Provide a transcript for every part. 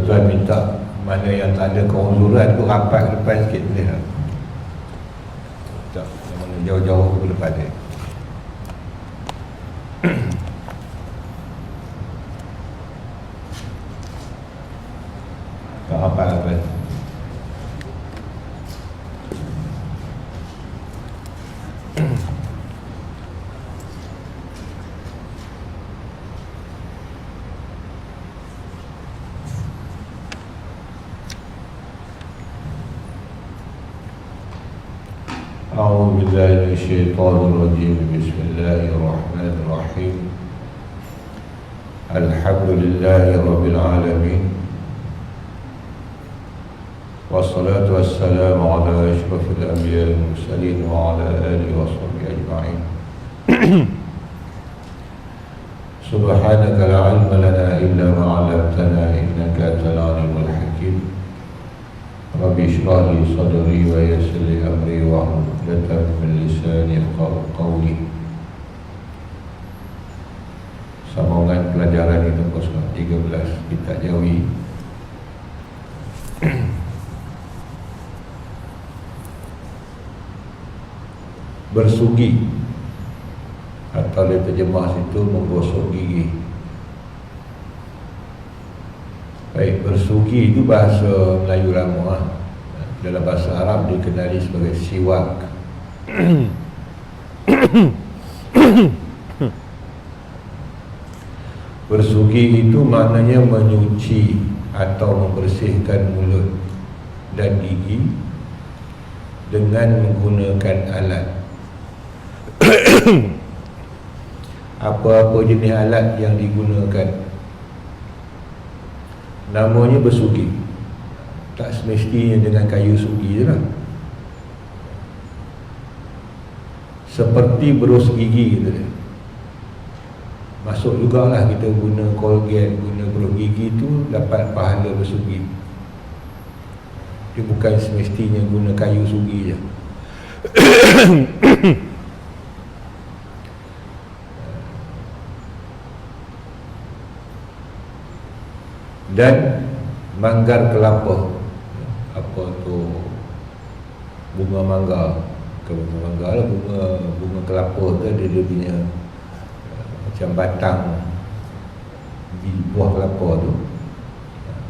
Tuan minta mana yang tak ada keuzuran tu rapat ke depan sikit boleh tak? Tak, yang mana jauh-jauh ke depan dia. Tak rapat. أعوذ بالله من الشيطان الرجيم بسم الله الرحمن الرحيم الحمد لله رب العالمين والصلاة والسلام على أشرف الأنبياء والمرسلين وعلى آله وصحبه أجمعين سبحانك لا علم لنا إلا ما علمتنا إنك أنت العليم الحكيم رب اشرح لي صدري ويسر لي أمري واحلل عقدة من لساني يفقهوا قولي. Sambungan pelajaran itu kosong 13 kita jauhi. Bersugi atau dia terjemah situ menggosok gigi. Baik, bersugi itu bahasa Melayu lama. Dalam bahasa Arab dikenali sebagai siwak. Bersugi itu maknanya menyuci atau membersihkan mulut dan gigi dengan menggunakan alat. Apa-apa jenis alat yang digunakan namanya bersugi. Tak semestinya dengan kayu sugi je lah. Seperti berus gigi gitu dia. Masuk jugalah kita guna Colgate, guna berus gigi tu dapat pahala bersugi. Dia bukan semestinya guna kayu sugi je. Dan manggar kelapa, apa tu, bunga mangga, ke bunga mangga lah, bunga kelapa tu dia punya macam batang di buah kelapa tu,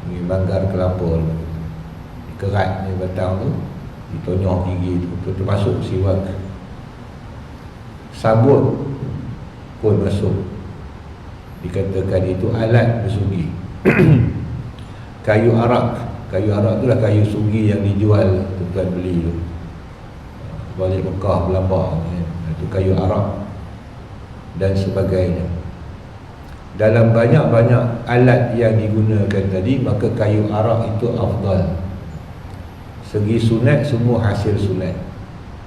ni manggar kelapa tu, kerat ni batang tu, ditonyok gigi tu, termasuk siwak. Sabut pun masuk, dikatakan itu alat bersugi. Kayu arak tu lah kayu sugi yang dijual tuan beli tu balik Mekah, Belambang, itu kayu arak dan sebagainya. Dalam banyak-banyak alat yang digunakan tadi, maka kayu arak itu afdal. Segi sunat, semua hasil sunat.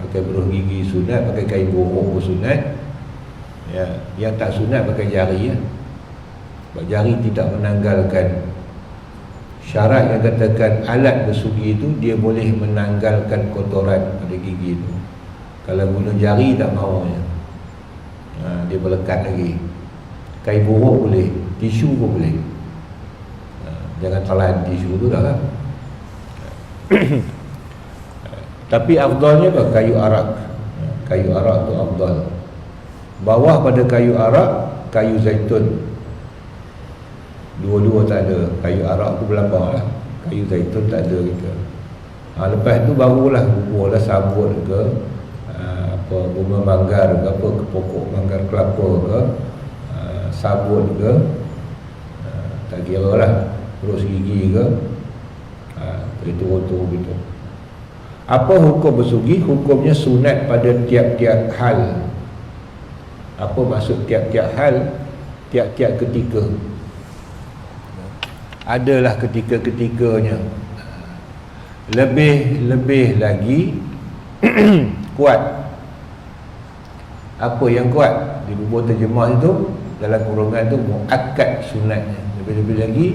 Pakai berus gigi sunat, pakai kain borok pun sunat ya. Yang tak sunat pakai jari ya. Sebab jari tidak menanggalkan. Syarat yang katakan alat bersugi itu, dia boleh menanggalkan kotoran pada gigi itu. Kalau guna jari tak mahu ya. Dia melekat lagi. Kain borok boleh, tisu pun boleh. Jangan telan tisu tu dah lah. Tapi afdalnya apa? Kayu arak. Kayu arak tu afdal. Bawah pada kayu arak, kayu zaitun. Dua-dua tak ada. Kayu arak tu Belambang lah, kayu zaitun tak ada kita. Lepas tu barulah bubuhlah sabut ke apa, bunga manggar ke apa, ke pokok manggar kelapa ke, sabut ke, tak kira lah, terus gigi ke, itu rotor gitu. Apa hukum bersugi? Hukumnya sunat pada tiap-tiap hal. Apa maksud tiap-tiap hal? Tiap-tiap ketika. Adalah ketika-ketikanya. Lebih lagi kuat. Apa yang kuat? Di buku terjemah itu, dalam kurungan itu muakkad sunatnya. Lebih-lebih lagi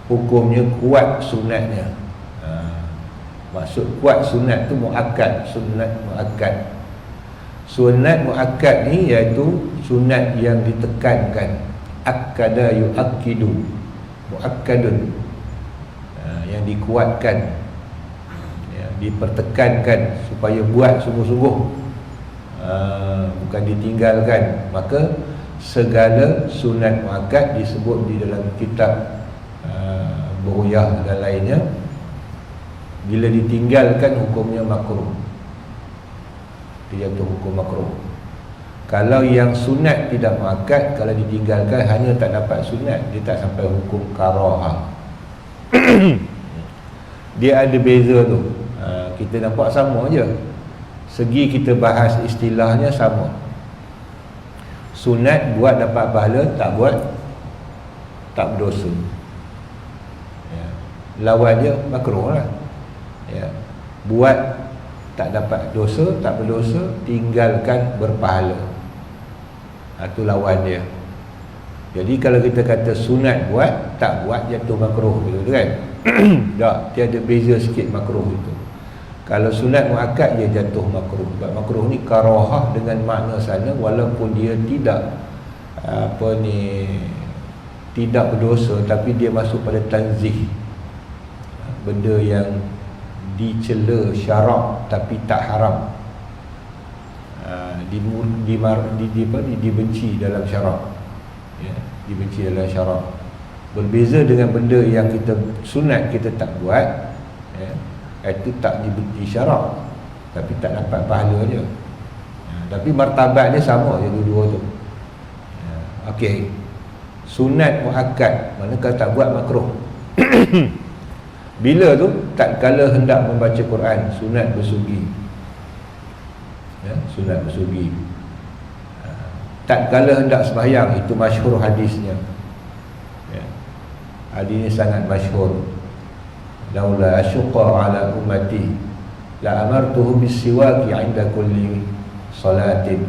hukumnya kuat sunatnya. Maksud kuat sunat tu muakkad, sunat muakkad. Sunat muakkad ni iaitu sunat yang ditekankan. Akkada yuakkidu, muakkadun, yang dikuatkan, dipertekankan supaya buat sungguh-sungguh, bukan ditinggalkan. Maka segala sunat muakkad disebut di dalam kitab Bughiyah dan lainnya, bila ditinggalkan hukumnya makruh, dia jatuh hukum makruh. Kalau yang sunat tidak muakkad, kalau ditinggalkan hanya tak dapat sunat, dia tak sampai hukum karahah. Dia ada beza tu. Kita nampak sama je, segi kita bahas istilahnya sama. Sunat buat dapat pahala, tak buat tak berdosa. Lawan dia makruh lah. Buat tak dapat dosa, tak berdosa, tinggalkan berpahala. Itu lawan dia. Jadi kalau kita kata sunat buat, tak buat jatuh makruh, betul kan? Tak, dia ada beza sikit makruh itu. Kalau sunat muakkad dia jatuh makruh. Sebab makruh ni karahah dengan makna sana, walaupun dia tidak tidak berdosa, tapi dia masuk pada tanzih, benda yang dicela syarak tapi tak haram, dibenci dalam syarak, dibenci dalam syarak. Berbeza dengan benda yang kita sunat kita tak buat, itu tak dibenci syarak tapi tak dapat pahala je, tapi martabat dia sama je dua-dua tu. Okey, sunat muakkad, manakala tak buat makruh. Bila tu? Tak kala hendak membaca Quran, sunat bersugi. Sunat bersugi. Tak kala hendak sembahyang, itu masyhur hadisnya. Hadis ini sangat masyhur. Laula asyqa ala ummati la amartuhum bis-siwaki 'inda kulli salatin.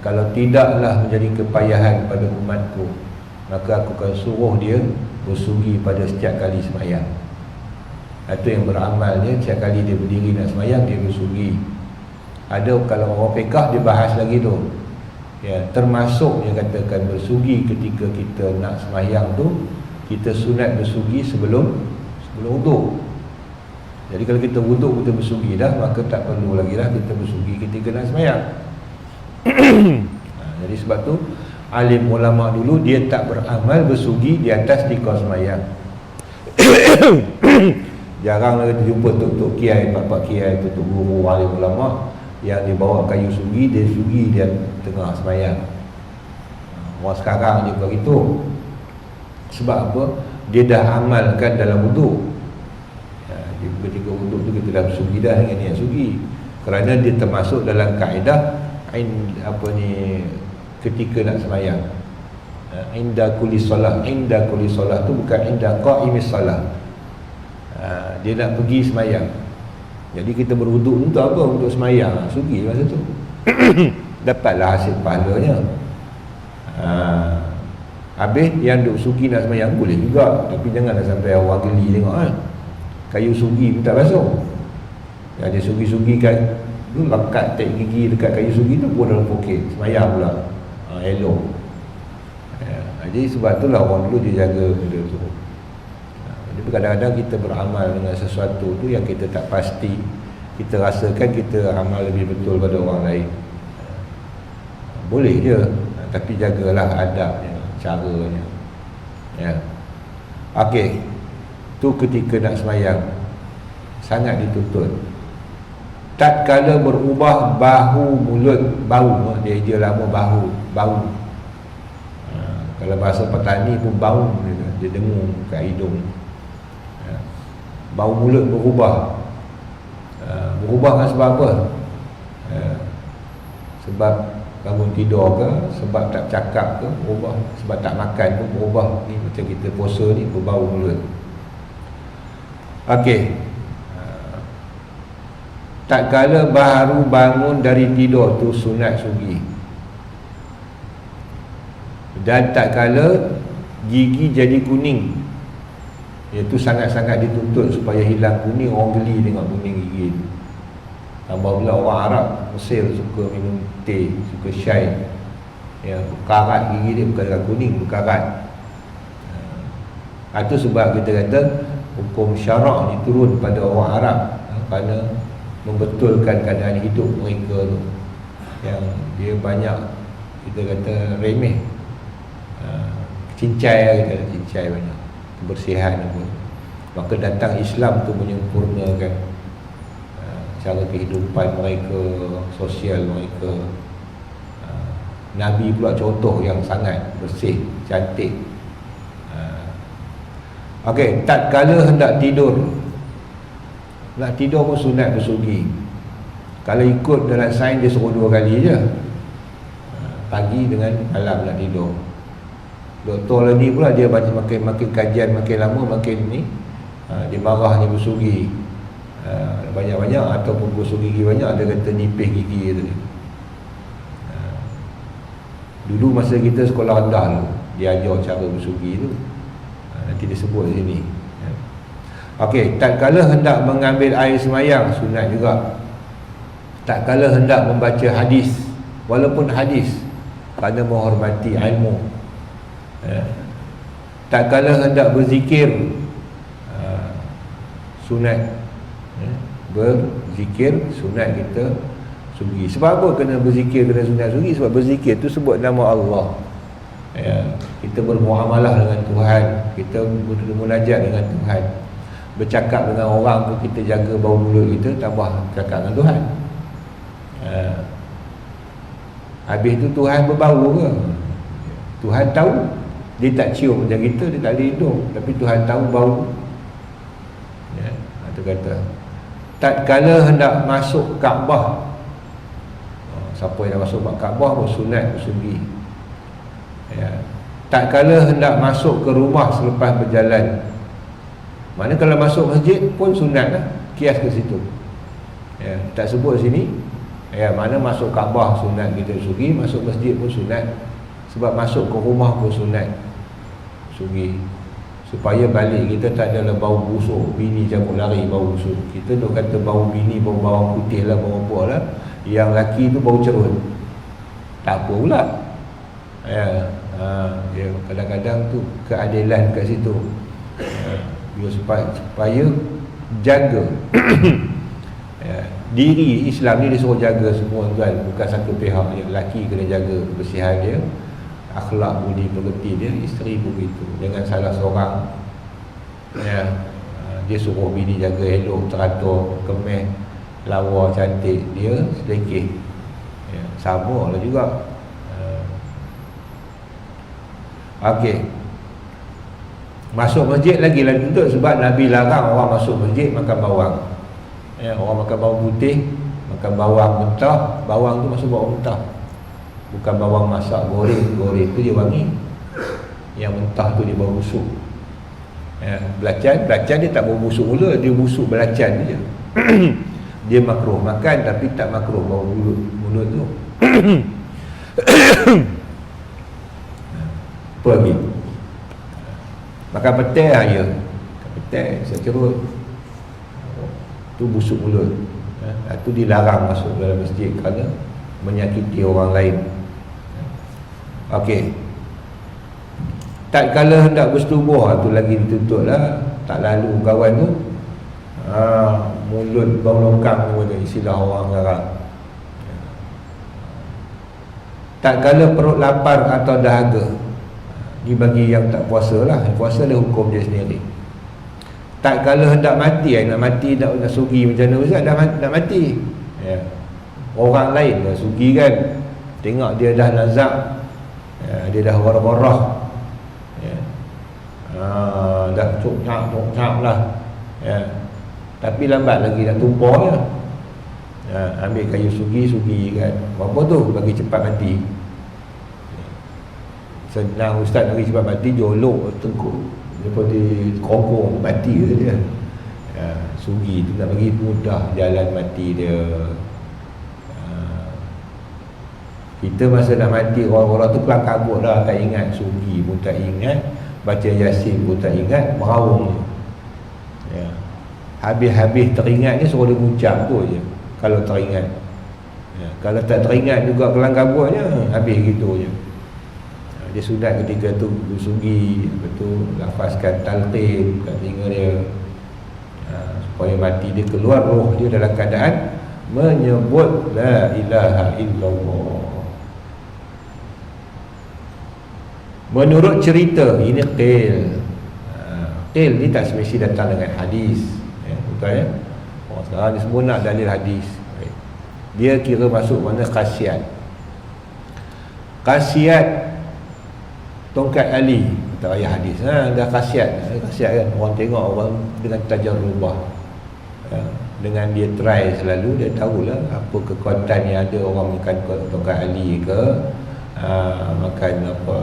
Kalau tidaklah menjadi kepayahan pada umatku, maka aku akan suruh dia bersugi pada setiap kali sembahyang. Itu yang beramal dia, setiap kali dia berdiri nak sembahyang dia bersugi. Ada kalau orang fiqh dia bahas lagi tu, termasuk dia katakan bersugi ketika kita nak sembahyang tu, kita sunat bersugi sebelum wuduk. Jadi kalau kita wuduk kita bersugi dah, maka tak perlu lagi dah kita bersugi ketika nak sembahyang. Jadi sebab tu alim ulama dulu dia tak beramal bersugi di atas tikar sembahyang. Jarang kita jumpa tok-tok kiai, pak-pak kiai, tok guru alim ulama yang dibawa kayu sugi, dia sugi dia tengah sembahyang. Orang sekarang dia begitu. Sebab apa? Dia dah amalkan dalam wuduk. Ketika wuduk tu kita dah sugi dah dengan niat sugi, kerana dia termasuk dalam kaedah ketika nak sembahyang. Inda kulli solah, inda kulli solah tu bukan inda qa'imis solah. Dia nak pergi sembahyang. Jadi kita berwuduk untuk apa? Untuk sembahyang, sugi masa tu. Dapatlah hasil pahalanya. Habis yang duk sugi nak sembahyang boleh juga, tapi janganlah sampai orang geli tengok kayu sugi pun tak basuh. Dia sugi-sugi kan, tu lekat tek gigi dekat kayu sugi tu pun dalam poket, sembahyang pula. Elok. Jadi sebab itulah orang dulu dia jaga benda tu. Jadi kadang-kadang kita beramal dengan sesuatu tu yang kita tak pasti, kita rasakan kita amal lebih betul pada orang lain. Boleh je, tapi jagalah adabnya, caranya. Okey, tu ketika nak sembahyang sangat dituntut. Tak kala berubah bahu mulut, bau dia lama bau. Kalau bahasa petani pun bau, dia dengung kat hidung. Bau mulut berubah. Berubah kan sebab apa? Sebab bangun tidur ke, sebab tak cakap ke, berubah. Sebab tak makan pun berubah. Ni macam kita puasa ni berbau mulut. Okey. Tak kala baru bangun dari tidur tu sunat sugi. Dan tak kala gigi jadi kuning Iaitu sangat-sangat dituntut supaya hilang kuning. Orang geli tengok kuning gigi tu. Tambah pula orang Arab Mesir suka minum teh, suka syai, ya, karat gigi dia bukan dengan kuning, berkarat. Itu sebab kita kata hukum syarak ni turun pada orang Arab, kerana membetulkan keadaan hidup mereka tu, yang dia banyak, kita kata remeh, cincai, kita kata cincai banyak, kebersihan apa. Maka datang Islam tu menyempurnakan cara kehidupan mereka, sosial mereka. Nabi pula contoh yang sangat bersih, cantik. Okey, tak kala hendak tidur. Nak tidur pun sunat bersugi. Kalau ikut dalam sains dia suruh 2 kali je, pagi dengan malam nak tidur. Doktor ni pula dia makin kajian makin lama makin ni, dia marah dia bersugi banyak-banyak ataupun gosok gigi banyak, dia kata nipis gigi tu. Dulu masa kita sekolah rendah tu, dia ajar cara bersugi tu, nanti dia sebut di sini. Okey, tak kala hendak mengambil air semayang, sunat juga. Tak kala hendak membaca hadis, walaupun hadis, kerana menghormati ilmu. Tak kala hendak berzikir, sunat. Berzikir sunat kita sugi. Sebab apa kena berzikir, kena sunat sugi? Sebab berzikir tu sebut nama Allah, ya. Kita bermuamalah dengan Tuhan, kita bermunajat dengan Tuhan. Bercakap dengan orang tu kita jaga bau mulut kita, tambah cakap dengan Tuhan. Habis tu Tuhan berbau ke? Tuhan tahu. Dia tak cium macam kita, dia tak ada hidung, tapi Tuhan tahu bau. Ya, itu kata tak kala hendak masuk Kaabah. Siapa yang nak masuk Kaabah pun sunat bersugi, ya. Tak kala hendak masuk ke rumah selepas berjalan. Mana kalau masuk masjid pun sunat lah, kias ke situ, ya. Tak sebut sini, ya, mana masuk Kaabah sunat kita bersugi, masuk masjid pun sunat. Sebab masuk ke rumah pun sunat sugi, supaya balik kita tak ada bau busuk, bini cabut lari bau busuk. Kita duk kata bau bini, bau bawang putih lah, bau apa lah. Yang laki tu bau cerun, tak apa pula, ya. Dia kadang-kadang tu keadilan kat situ, dia supaya jaga ya. Diri Islam ni dia suruh jaga semua tuan, bukan satu pihak je. Lelaki kena jaga kebersihan dia, akhlak budi pekerti dia, isteri pun begitu. Jangan salah seorang, ya. Dia suruh bini jaga elok, teratur, kemas, lawa, cantik, dia sedekih, ya. Sama lah juga. Okey, masuk masjid lagi lah tuntut, sebab Nabi larang orang masuk masjid makan bawang, ya. Orang makan bawang putih, makan bawang mentah. Bawang tu masuk bawang mentah, bukan bawang masak, goreng. Goreng tu dia wangi, yang mentah tu dia bau busuk, ya. Belacan dia tak bau busuk mula, dia busuk belacan je. Dia makruh makan, tapi tak makruh bau mulut tu. Apa lagi? Makan petai lah, ya. Makan petai, saya cerut, tu busuk mulut, ya. Itu dilarang masuk dalam masjid kerana menyakiti orang lain. Okey, tak kala hendak bersetubuh, tu lagi dituntut lah. Tak lalu kawan tu, mulut bau longkang tu, istilah orang Arab. Tak kala perut lapar atau dahaga, ni bagi yang tak puasa lah. Puasa ada hukum dia sendiri. Tak kala hendak mati, nak mati, nak sugi macam mana Ustaz? Nak mati, ya. Orang lain dah sugi kan, tengok dia dah nazak, ya, dia dah warah-warah, ya. Dah cok-cak lah, ya. Tapi lambat lagi nak tumpah je, ya. Ambil kayu sugi kan, apa tu, bagi cepat mati. Senang Ustaz bagi cepat mati, jolok tengkuk, lepas dia kongkong mati dia, ya. Sugi tu nak bagi mudah jalan mati dia. Kita masa nak mati, orang-orang tu kelang kabut dah, tak ingat sugi pun tak ingat, baca Yasin pun tak ingat, meraung. Ya. Habis-habis teringat ni suruh dia mengucap tu je kalau teringat. Ya. Kalau tak teringat juga kelang kabutnya, habis gitu je. Dia sunat ketika tu bersugi, betul lafazkan talqin kat telinga dia, supaya mati dia keluar roh dia dalam keadaan menyebut la ilaha illallah. Menurut cerita ini qil. Qil ni tak semesti datang dengan hadis, ya, betul ya. Orang sekarang ni semua nak dalil hadis. Dia kira masuk mana khasiat. Khasiat tongkat Ali, tak payah hadis, dah khasiat kan. Orang tengok orang dengan tajarrubah, dengan dia try selalu, dia tahulah apa kekuatan yang ada. Orang makan tongkat Ali ke, makan apa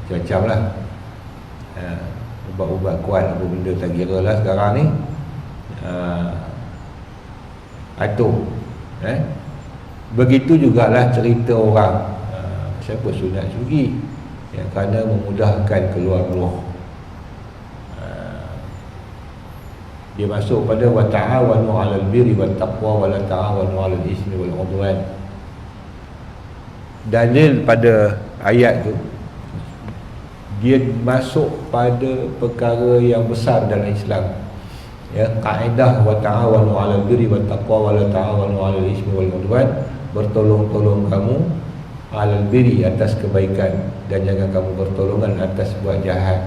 macam-macam lah, ubat-ubat kuat apa benda tak kira lah sekarang ni. Atuk, begitu jugalah cerita orang siapa sunat sugi, ya, kerana memudahkan keluar roh. Dia masuk pada wa ta'awanu 'alal birri wat taqwa wa la ta'awanu 'alal ismi wal 'udwan. Dalil pada ayat tu dia masuk pada perkara yang besar dalam Islam, ya, kaedah wa ta'awanu 'alal birri wat taqwa wa la ta'awanu 'alal ismi wal 'udwan. Bertolong-tolong kamu alal birri, atas kebaikan, dan jangan kamu bertolongan atas buat jahat.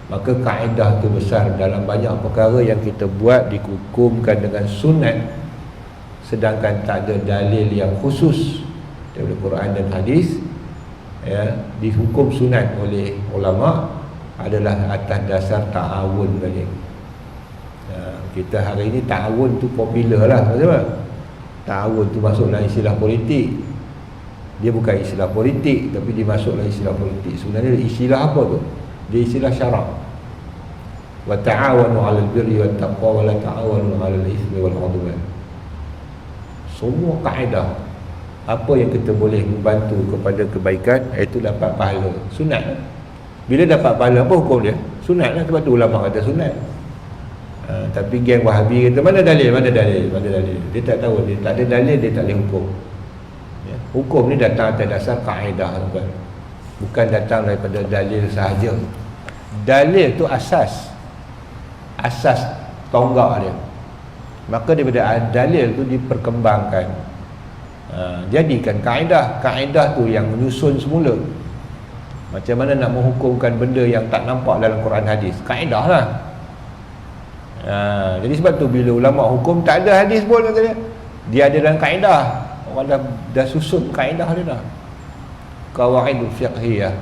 Maka kaedah tu besar. Dalam banyak perkara yang kita buat dihukumkan dengan sunat, sedangkan tak ada dalil yang khusus daripada Quran dan hadis, ya, dihukum sunat oleh ulama adalah atas dasar ta'awun balik. Kita hari ini ta'awun tu popular lah, betul. Ta'awun tu masuk dalam istilah politik. Dia bukan istilah politik, tapi dia masuk dalam istilah politik. Sebenarnya istilah apa tu? Dia istilah syarak. Wa ta'awanu 'alal birri wat taqwa wa la ta'awanu 'alal itsmi wal 'udwan. Semua kaedah apa yang kita boleh membantu kepada kebaikan, itu dapat pahala. Sunat. Bila dapat pahala, apa hukum dia? Sunat lah. Sebab tu ulama kata sunat. Tapi geng Wahabi kata mana dalil, mana dalil, mana dalil. Dia tak tahu, dia tak ada dalil, dia tak boleh hukum. Ya. Hukum ni datang atas dasar kaedah, bukan, bukan datang daripada dalil sahaja. Dalil tu asas tonggak dia. Maka daripada dalil tu diperkembangkan, jadikan kaedah tu yang menyusun semula. Macam mana nak menghukumkan benda yang tak nampak dalam Quran hadis, kaedah lah. Jadi sebab tu bila ulama hukum tak ada hadis pun, kata dia ada dalam kaedah. Orang dah susun kaedah dia dah, qawaidul fiqhiyah.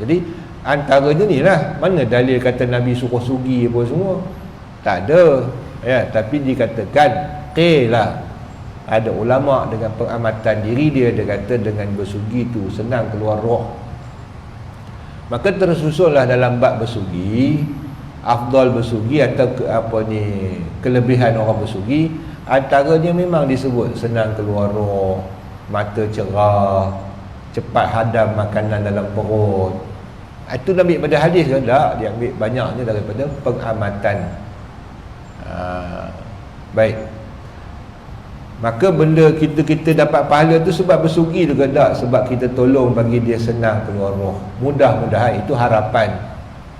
Jadi antaranya ni lah, mana dalil kata Nabi suruh sugi apa semua, tak ada, ya. Tapi dikatakan lah, ada ulama dengan pengamatan diri dia kata dengan bersugi tu senang keluar roh. Maka tersusunlah dalam bab bersugi, afdal bersugi atau kelebihan orang bersugi. Antaranya memang disebut senang keluar roh, mata cerah, cepat hadam makanan dalam perut. Itu ambil pada hadis ke? Tak, dia ambil banyaknya daripada pengamatan. Baik. Maka benda kita dapat pahala tu sebab bersugi tu ke tak? Sebab kita tolong bagi dia senang keluar roh. Mudah-mudahan, itu harapan,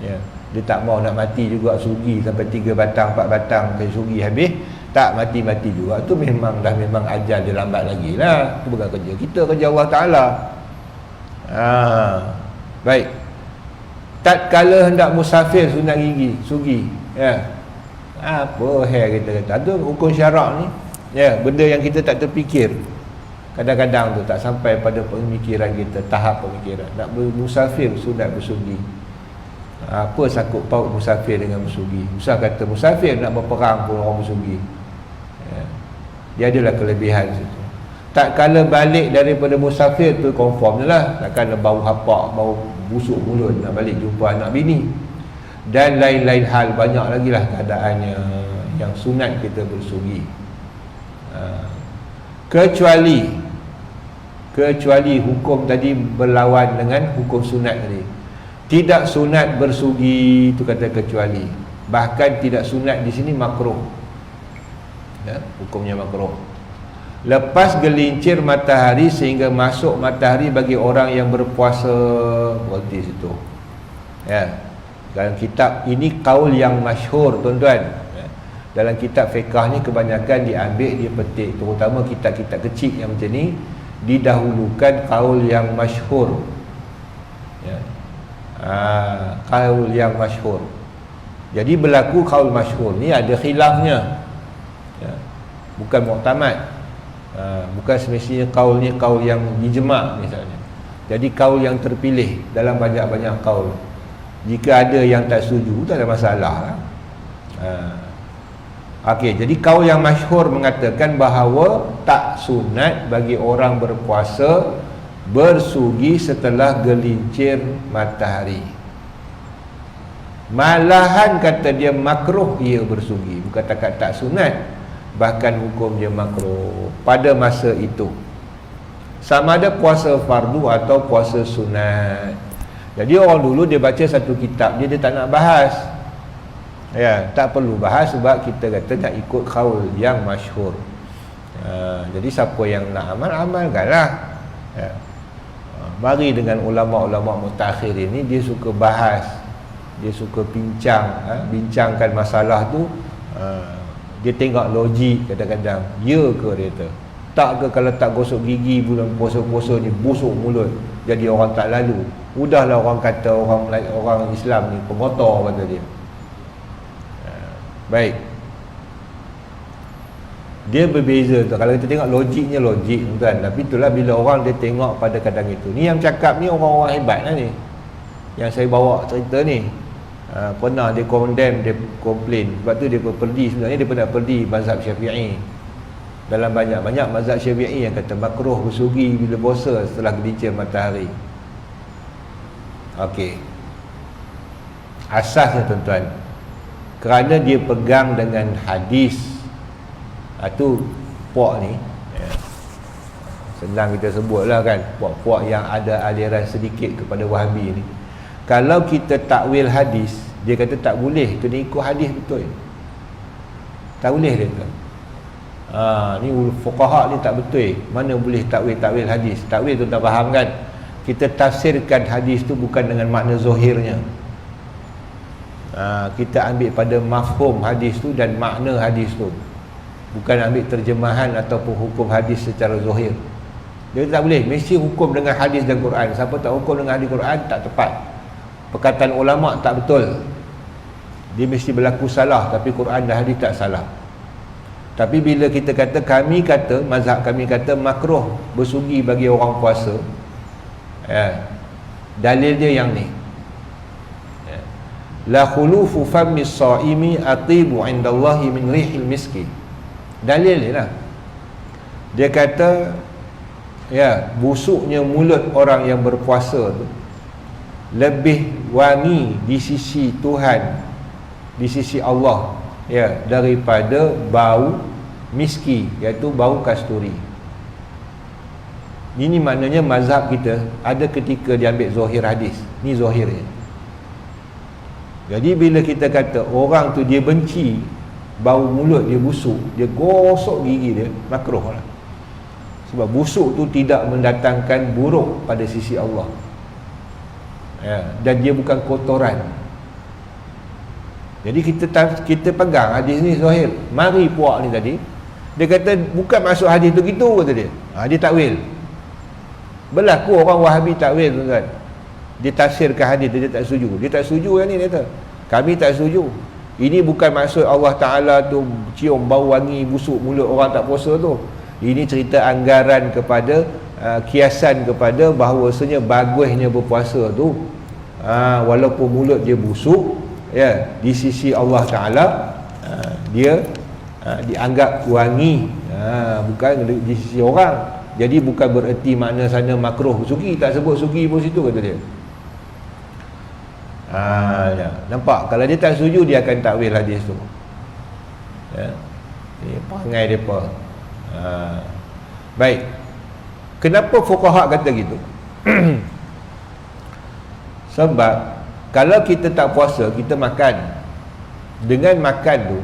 ya. Dia tak mau nak mati juga sugi sampai 3 batang 4 batang ke sugi habis, tak mati-mati juga. Tu memang ajal dia lambat lagi lah. Itu bukan kerja kita, kerja Allah Ta'ala. Baik. Tatkala hendak musafir sunat gigi sugi, ya, apa kita kata tu hukum syarak ni, ya, benda yang kita tak terfikir. Kadang-kadang tu tak sampai pada pemikiran kita, tahap pemikiran. Nak musafir sunat bersugi. Apa sangkut paut musafir dengan bersugi? Usah kata musafir nak berperang pun orang bersugi, ya. Dia adalah kelebihan situ. Tak kala balik daripada musafir tu confirm je lah, takkan bau hapak, bau busuk mulut nak balik jumpa anak bini, dan lain-lain hal, banyak lagi lah keadaannya yang sunat kita bersugi. Kecuali hukum tadi berlawan dengan hukum sunat tadi. Tidak sunat bersugi, itu kata kecuali. Bahkan tidak sunat di sini makruh. Ya, hukumnya makruh. Lepas gelincir matahari sehingga masuk matahari bagi orang yang berpuasa, berarti situ. Ya. Dalam kitab ini kaul yang masyhur, tuan-tuan. Ya. Dalam kitab fiqh ni kebanyakan diambil, dia petik, terutama kitab-kitab kecil yang macam ni, didahulukan kaul yang masyhur. Ya. Kaul yang masyhur. Jadi berlaku kaul masyhur ni ada khilafnya. Ya. Bukan muktamad. Bukan semestinya kaulnya kaul yang dijema' misalnya. Jadi kaul yang terpilih dalam banyak-banyak kaul. Jika ada yang tak setuju, tak ada masalah lah. Okey, jadi kaul yang masyhur mengatakan bahawa tak sunat bagi orang berpuasa bersugi setelah gelincir matahari. Malahan kata dia makruh ia bersugi, bukan takat tak sunat, bahkan hukum dia makruh pada masa itu, sama ada puasa fardu atau puasa sunat. Jadi orang dulu dia baca satu kitab, dia tak nak bahas. Ya, tak perlu bahas sebab kita kata nak ikut kaul yang masyhur. Jadi siapa yang nak amal, amalkanlah. Ya. Mari dengan ulama-ulama mutakhir ini, dia suka bahas, dia suka bincangkan masalah tu. Dia tengok logik kadang-kadang. Ya ke dia kata? Tak ke kalau tak gosok gigi bulan puasa-puasa ni busuk mulut, jadi orang tak lalu. Udahlah orang kata orang Islam ni pengotor, kata dia. Baik. Dia berbeza tu. Kalau kita tengok logiknya logik, tuan. Tapi itulah bila orang dia tengok pada kadang itu. Ni yang cakap ni orang-orang hebat lah ni. Yang saya bawa cerita ni. Pernah dia condemn, dia komplain. Sebab tu dia perdi, sebenarnya dia pernah perdi mazhab Syafi'i. Dalam banyak-banyak mazhab Syafi'i yang kata makruh bersugi bila puasa setelah gelincir matahari. Okey. Asasnya tuan-tuan, kerana dia pegang dengan hadis. Tu puak ni, ya, senang kita sebutlah kan, puak-puak yang ada aliran sedikit kepada Wahabi ni. Kalau kita takwil hadis, dia kata tak boleh, kena ikut hadis betul. Tak boleh dia kata. Ni fuqaha ni tak betul. Mana boleh takwil hadis? Takwil tu tak faham kan? Kita tafsirkan hadis tu bukan dengan makna zahirnya. Kita ambil pada mafhum hadis tu dan makna hadis tu, bukan ambil terjemahan ataupun hukum hadis secara zahir. Dia tak boleh, mesti hukum dengan hadis dan Quran. Siapa tak hukum dengan hadis Quran tak tepat. Perkataan ulama tak betul. Dia mesti berlaku salah, tapi Quran dan hadis tak salah. Tapi bila kita kata, kami kata, mazhab kami kata makruh bersugi bagi orang puasa, ya, dalil dia yang ni, ya. La khulufu fammi as-saimi atibu 'indallahi min rihil miski. Dalil ni lah. Dia kata, ya, busuknya mulut orang yang berpuasa tu lebih wangi di sisi Tuhan, di sisi Allah, ya, daripada bau miski, iaitu bau kasturi. Ini maknanya mazhab kita ada ketika dia ambil zahir hadis. Ni zahirnya. Jadi bila kita kata orang tu dia benci bau mulut dia busuk, dia gosok gigi dia, makruh lah. Sebab busuk tu tidak mendatangkan buruk pada sisi Allah, ya, dan dia bukan kotoran. Jadi kita pegang hadis ni zahir. Mari puak ni tadi, dia kata bukan maksud hadis tu gitu, kata dia. Dia takwil. Berlaku orang Wahabi takwil, tuan-tuan. Dia tafsirkan hadis tu, dia tak setuju. Dia tak setuju yang ni, dia kata. Kami tak setuju. Ini bukan maksud Allah Ta'ala tu cium bau wangi busuk mulut orang tak puasa tu. Ini cerita anggaran kepada kiasan kepada bahawasanya bagusnya berpuasa tu, walaupun mulut dia busuk, ya, di sisi Allah Ta'ala dia dianggap wangi, bukan di sisi orang. Jadi bukan bererti makna sana makruh sugi, tak sebut sugi pun situ, kata dia. Ya. Nampak? Kalau dia tak setuju, dia akan takwil hadis tu, ya. Ini perangai mereka. Baik. Kenapa fuqaha kata gitu? Sebab kalau kita tak puasa, kita makan. Dengan makan tu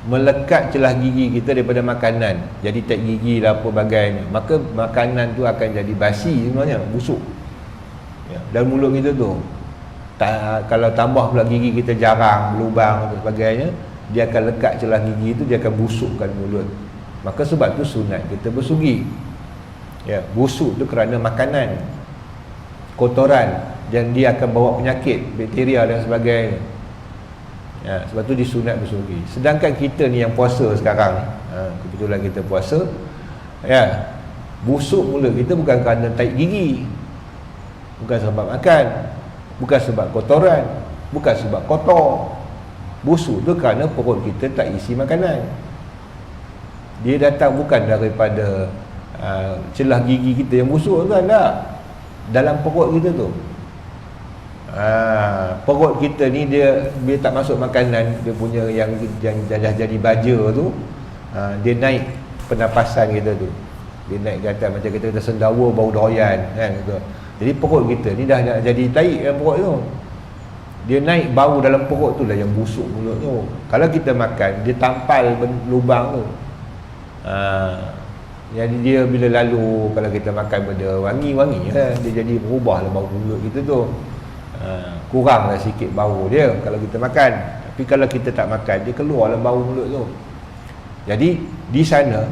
melekat celah gigi kita daripada makanan, jadi tak gigi lah apa bagainya, maka makanan tu akan jadi basi sebenarnya, busuk ya, dalam mulut kita tu. Kalau tambah pula gigi kita jarang, berlubang dan sebagainya, dia akan lekat celah gigi tu, dia akan busukkan mulut. Maka sebab tu sunat kita bersugi ya, busuk tu kerana makanan, kotoran, dan dia akan bawa penyakit, bakteria dan sebagainya ya, sebab tu disunat bersugi. Sedangkan kita ni yang puasa sekarang, kebetulan kita puasa ya, busuk mulut kita bukan kerana tarik gigi, bukan sebab makan, bukan sebab kotoran, bukan sebab kotor. Busuk tu kerana perut kita tak isi makanan. Dia datang bukan daripada celah gigi kita yang busuk, kan tak, dalam perut kita tu. Perut kita ni dia tak masuk makanan, dia punya yang dah jadi baja tu, dia naik pernafasan kita tu, dia naik ke atas, macam kita sendawa bau doyan kan gitu. Jadi perut kita ni dah nak jadi taik dalam perut tu, dia naik bau dalam perut tu lah yang busuk mulut tu. Kalau kita makan, dia tampal lubang tu. Jadi dia bila lalu, kalau kita makan benda wangi-wangi kan, dia jadi berubah lah bau mulut kita tu. Kurang lah sikit bau dia kalau kita makan. Tapi kalau kita tak makan, dia keluar lah bau mulut tu. Jadi di sana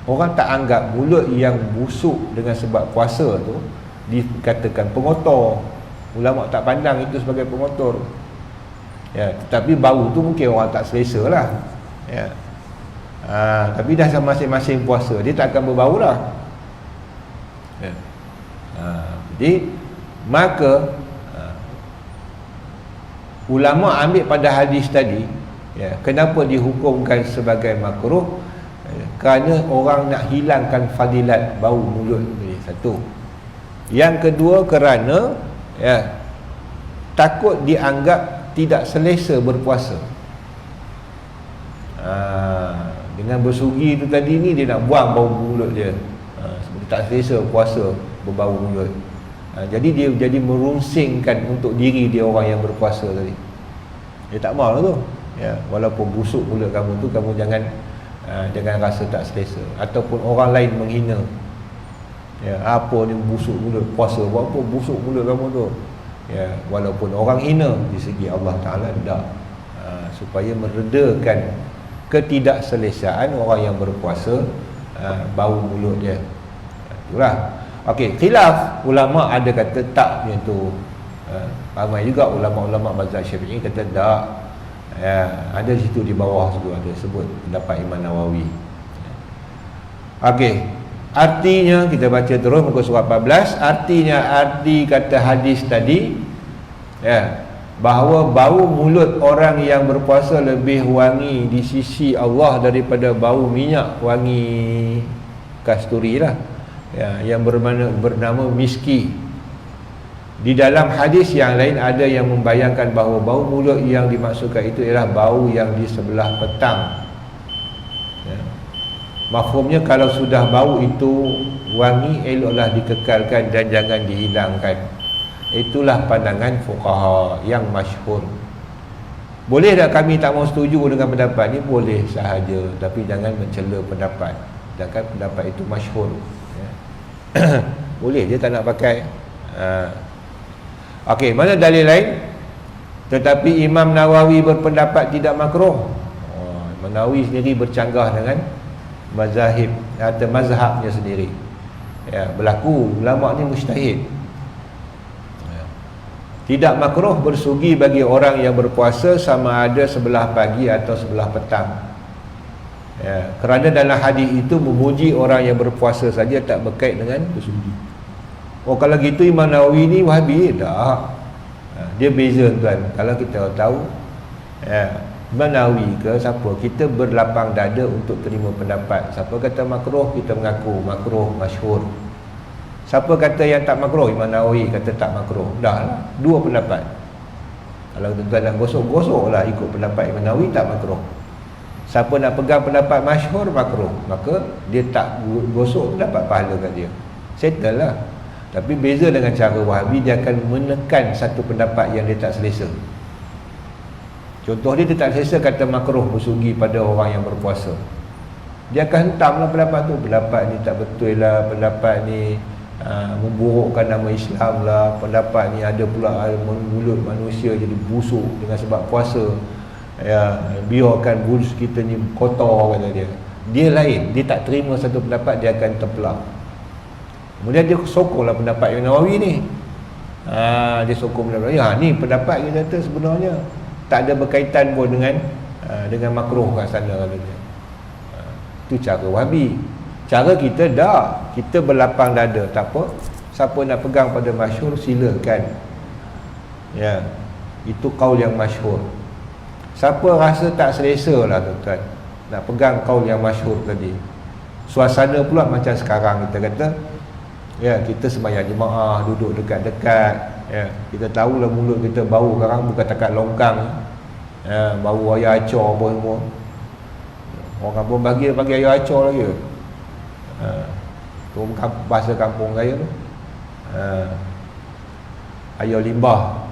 orang tak anggap mulut yang busuk dengan sebab puasa tu dikatakan pengotor. Ulama tak pandang itu sebagai pengotor ya, tetapi bau tu mungkin orang tak selesa lah ya. Tapi dah masing-masing puasa, dia tak akan berbau lah ya. Jadi maka ulama ambil pada hadis tadi ya, kenapa dihukumkan sebagai makruh ya, kerana orang nak hilangkan fadilat bau mulut ni, satu. Yang kedua kerana ya, takut dianggap tidak selesa berpuasa. Dengan bersugi tu tadi ni, dia nak buang bau mulut dia, sebab dia tak selesa puasa berbau mulut. Jadi dia jadi merungsingkan untuk diri dia orang yang berpuasa tadi. Dia tak mahu lah tu ya, walaupun busuk mulut kamu tu, kamu jangan rasa tak selesa, ataupun orang lain menghina ya, apa ni busuk mulut, puasa buat apa busuk mulut kamu tu ya, walaupun orang hina, di segi Allah Ta'ala tak, supaya meredakan ketidakselesaan orang yang berpuasa bau mulut dia. Itulah. Okey, khilaf ulama, ada kata tak macam tu. Ramai juga ulama-ulama mazhab Syafi'i kata tak. Ya, ada di situ di bawah situ ada sebut pendapat Imam Nawawi. Okey, artinya kita baca terus muka surat 14. Artinya, arti kata hadis tadi ya, bahawa bau mulut orang yang berpuasa lebih wangi di sisi Allah daripada bau minyak wangi kasturi lah ya, yang bernama miski. Di dalam hadis yang lain ada yang membayangkan bahawa bau mulut yang dimaksudkan itu ialah bau yang di sebelah petang ya. Mafhumnya kalau sudah bau itu wangi, eloklah dikekalkan dan jangan dihilangkan. Itulah pandangan fuqaha yang masyhur. Boleh tak kami tak mau setuju dengan pendapat ni? Boleh sahaja, tapi jangan mencela pendapat, sedangkan pendapat itu masyhur ya. Boleh je tak nak pakai. Okey, mana dalil lain? Tetapi Imam Nawawi berpendapat tidak makruh. Imam Nawawi sendiri bercanggah dengan mazahib atau mazhabnya sendiri ya, berlaku ulama ni mujtahid ya. Tidak makruh bersugi bagi orang yang berpuasa sama ada sebelah pagi atau sebelah petang ya, kerana dalam hadis itu memuji orang yang berpuasa saja, tak berkait dengan bersugi. Oh, kalau gitu Imam Nawawi ni Wahabi tak? Dia beza tuan. Kalau kita tahu ya, Imam Nawawi ke siapa, kita berlapang dada untuk terima pendapat. Siapa kata makruh, kita mengaku makruh, masyhur. Siapa kata yang tak makruh, Imam Nawawi kata tak makruh. Dah lah, dua pendapat. Kalau tuan-tuan nak gosok-gosok lah ikut pendapat Imam Nawawi, tak makruh. Siapa nak pegang pendapat masyhur, makruh, maka dia tak gosok, dapat pahala kat dia. Settle lah. Tapi beza dengan cara Wahabi, dia akan menekan satu pendapat yang dia tak selesa Contoh dia tak selesa kata makruh bersugi pada orang yang berpuasa. Dia akan hentamlah pendapat tu. Pendapat ni tak betul lah, pendapat ni memburukkan nama Islam lah, pendapat ni ada pula mulut manusia jadi busuk dengan sebab puasa. Ya, biarkan mulut kita ni kotor, kata dia. Dia lain, dia tak terima satu pendapat, dia akan terpelah. Kemudian dia sokonglah pendapat Imam Nawawi ni. Dia sokong pendapat. Ya, ni pendapat kita kata sebenarnya tak ada berkaitan pun dengan makruh kat sana, kata dia. Itu cara Wahabi. Cara kita dah, kita berlapang dada, tak apa. Siapa nak pegang pada masyhur silakan. Ya, itu kaul yang masyhur. Siapa rasa tak selesa lah tuan-tuan nak pegang kaul yang masyhur tadi. Suasana pula macam sekarang kita kata, ya, kita sembahyang jemaah, duduk dekat-dekat, ya, kita tahulah mulut kita bau sekarang bukan takat longkang, ya, bau ayam acor apa semua. Orang kampung bagi ayam acor lagi. Tu bahasa kampung saya tu. Ayam limbah.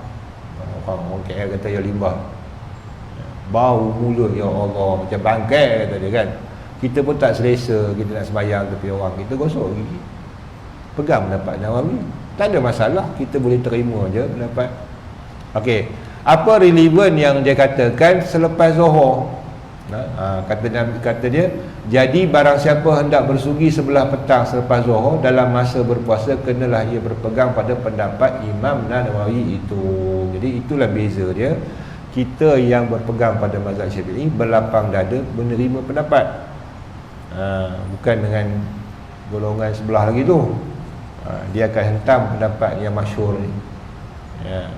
Orang KL kata ayam limbah. Bau mulut, ya Allah, macam bangkai, kata dia kan. Kita pun tak selesa, kita nak sembahyang tepi orang, kita gosok gigi. Pegang pendapat Nawawi, tak ada masalah, kita boleh terima je pendapat. Okey, apa relevan yang dia katakan selepas Zuhur? Kata dia, jadi barang siapa hendak bersugi sebelah petang selepas Zuhur dalam masa berpuasa, kenalah ia berpegang pada pendapat Imam Nawawi itu. Jadi itulah beza dia. Kita yang berpegang pada mazhab Syafi'i berlapang dada menerima pendapat, bukan dengan golongan sebelah lagi tu. Dia akan hentam pendapat yang masyhur ni. Ya,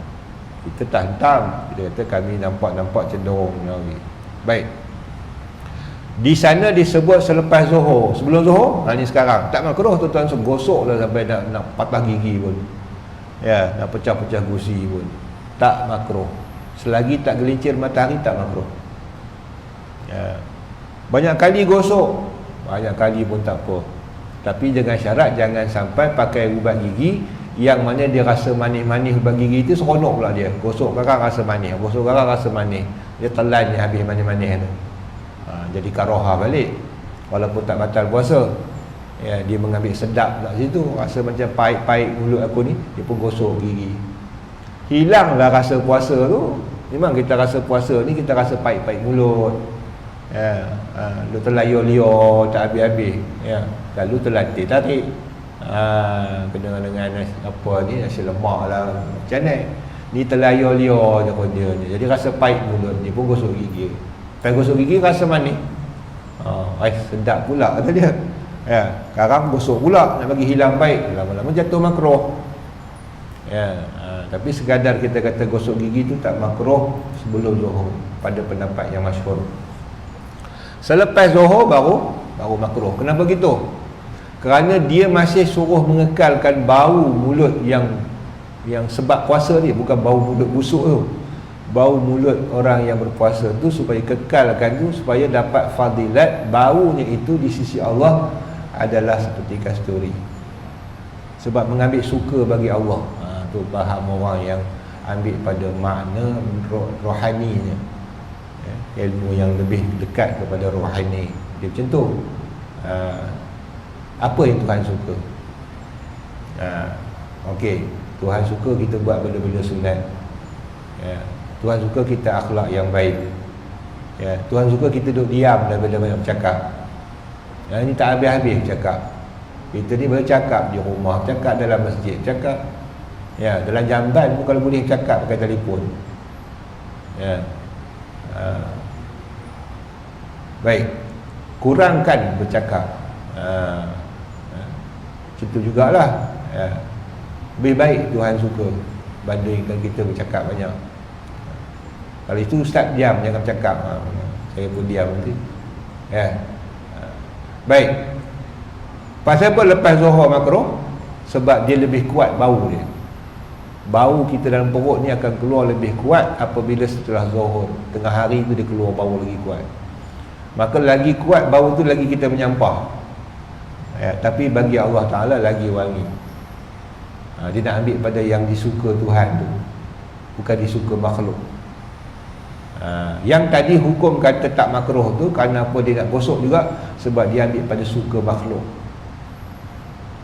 kita tak hentam, kita kata kami nampak cenderung Nawawi. Baik, di sana disebut selepas Zuhur. Sebelum Zuhur, ni sekarang tak makruh tuan-tuan, gosok lah sampai nak patah gigi pun, ya, nak pecah-pecah gusi pun tak makruh. Selagi tak gelincir matahari tak makruh. Ya, banyak kali gosok, banyak kali pun tak apa. Tapi dengan syarat jangan sampai pakai ubat gigi yang mana dia rasa manis-manis. Ubat gigi itu seronok pula dia. Gosok garang rasa manis, gosok garang rasa manis. Dia telan je habis manis-manis tu. Jadi karohah balik. Walaupun tak batal puasa. Ya, dia mengambil sedap kat situ. Rasa macam pahit-pahit mulut aku ni, dia pun gosok gigi. Hilanglah rasa puasa tu. Memang kita rasa puasa ni, kita rasa pahit-pahit mulut. Ya, lu terlayur-liur tak habis-habis. Ya, lalu terlatih tarik. Kena dengan apa ni, nasi lemak lah, macam ni terlayur-liur je dia ni. Jadi rasa pahit mulut ni pun gosok gigi. Lepas gosok gigi rasa manis. Sedap pula, kata dia. Ya, sekarang gosok pula nak bagi hilang pahit, lama-lama jatuh makruh. Ya, tapi sekadar kita kata gosok gigi tu tak makruh sebelum Zuhur pada pendapat yang masyhur. Selepas Zuhur baru makruh. Kenapa gitu? Kerana dia masih suruh mengekalkan bau mulut yang sebab puasa ni, bukan bau mulut busuk tu. Bau mulut orang yang berpuasa tu supaya kekalkan tu, supaya dapat fadilat. Baunya itu di sisi Allah adalah seperti kasturi, sebab mengambil suka bagi Allah. Tu faham orang yang ambil pada makna rohaninya, ya, ilmu yang lebih dekat kepada rohani. Dia macam tu. Apa yang Tuhan suka? Okey, Tuhan suka kita buat benda-benda sunat. Ya, Tuhan suka kita akhlak yang baik. Ya, Tuhan suka kita duduk diam daripada banyak bercakap. Ya, ini tak habis-habis bercakap. Kita ni bercakap di rumah, cakap dalam masjid, cakap, ya, dalam jamban pun kalau boleh cakap pakai telefon. Ya. Baik, kurangkan bercakap. Itu jugalah, ya. Lebih baik Tuhan suka bandingkan kita bercakap banyak. Kalau itu ustaz diam, jangan bercakap. Saya pun diam nanti. Ya. Baik. Pasal apa lepas Zuhur makruh? Sebab dia lebih kuat bau dia. Bau kita dalam perut ni akan keluar lebih kuat apabila setelah Zuhur. Tengah hari tu dia keluar bau lagi kuat. Maka lagi kuat bau tu, lagi kita menyampah. Ya, tapi bagi Allah Ta'ala lagi wangi. Dia nak ambil pada yang disuka Tuhan tu, bukan disuka makhluk. Yang tadi hukum kata tak makruh tu kerana apa dia nak gosok juga, sebab dia ambil pada suka makhluk.